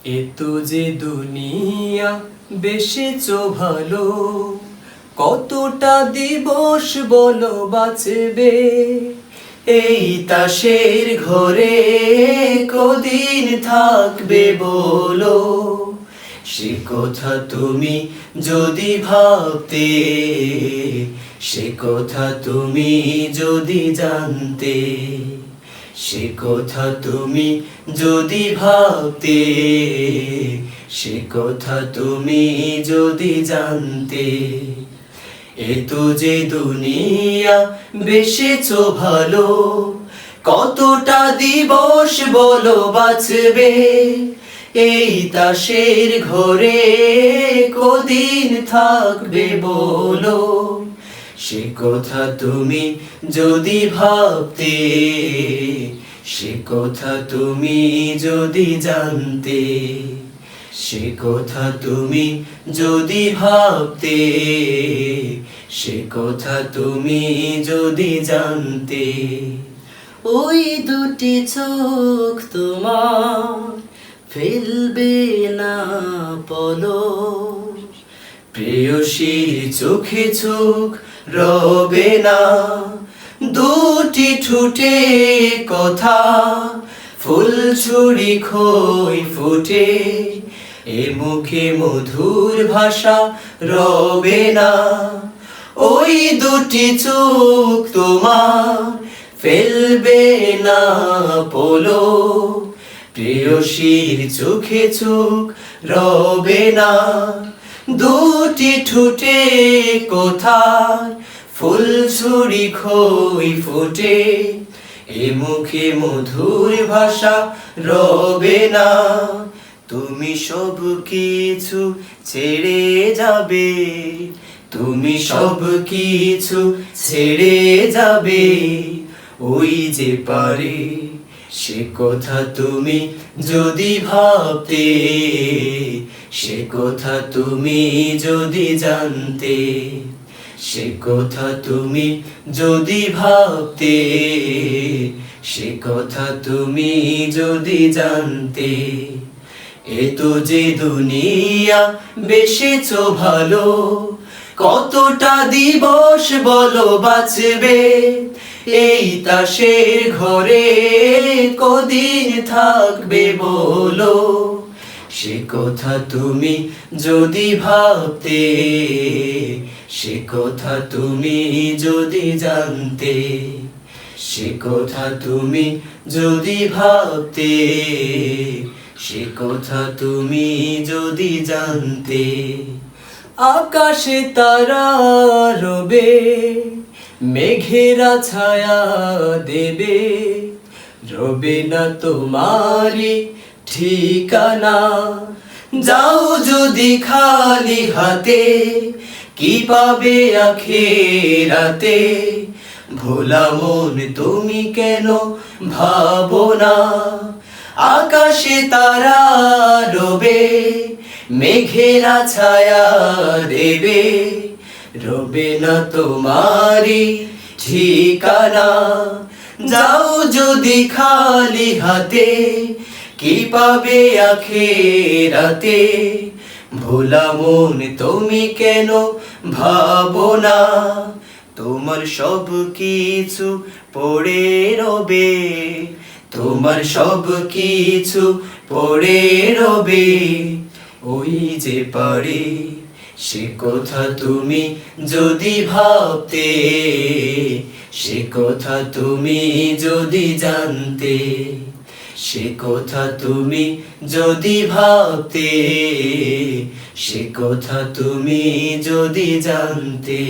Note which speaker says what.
Speaker 1: এতো যে দুনিয়া বেশেছো ভালো, কতটা দিবস বলো বাঁচবে এই তাসের ঘরে, কদিন থাকবে বলো। সে কথা তুমি যদি ভাবতে, সে কথা তুমি যদি জানতে, সে কথা তুমি যদি ভাবতে, সে কথা তুমি যদি জানতে। এতো যে দুনিয়া বেশেছো ভালো, কতটা দিবস বলো বাঁচবে এই তাসের ঘরে, কদিন থাকবে বলো। সে কথা তুমি যদি ভাবতে, সে কথা তুমি যদি জানতে, সে কথা তুমি যদি ভাবতে, সে কথা তুমি যদি জানতে। ওই দুটি চোখ তোমার ফেলবে না পলক, প্রেয়সীর চোখে চোখ রবে না, দুটি ঠোঁটে কথা ফুলঝুরি খই ফুটে, এ মুখে মধুর ভাষা রবে না। ওই দুটি চোখ তোমার ফেলবে না পলক, প্রেয়সীর চোখে চোখ রবে না, দুটি ঠোঁটে কোথায় ফুলঝুরি খই ফুটে, এ মুখে মধুর ভাষা রবে না। তুমি সব কিছু ছেড়ে যাবে, তুমি সব কিছু ছেড়ে যাবে ওই যে পারে, সে কথা তুমি যদি ভাবতে, সে কথা তুমি যদি জানতে, সে কথা তুমি যদি ভাবতে, সে কথা তুমি যদি জানতে। এতো যে দুনিয়া বেশেছো ভালো, কতটা দিবস বলো বাঁচবে এই তাসের ঘরে, কদিন থাকবে বলো। সে কথা তুমি যদি ভাবতে, সে কথা তুমি যদি জানতে, সে কথা তুমি যদি ভাবতে, সে কথা তুমি যদি জানতে। আকাশে তারা রবে, মেঘেরা ছায়া দেবে, রবে না তোমারি ঠিকানা। যাও যদি খালি হাতে, কি পাবে আখেরাতে, ভোলা মন তুমি কেন ভাবো না। আকাশে তারা রবে, মেঘেরা ছায়া দেবে, রবে না তোমারি ঠিকানা। যাও যদি খালি হাতে, কি পাবে আখেরাতে, ভোলা মন তুমি কেন ভাবো না। তোমার সব কিছু পড়ে রবে, তোমার সব কিছু পড়ে রবে ওই যে পারে, সে কথা তুমি যদি ভাবতে, সে কথা তুমি যদি জানতে, সে কথা তুমি যদি ভাবতে, সে কথা তুমি যদি জানতে।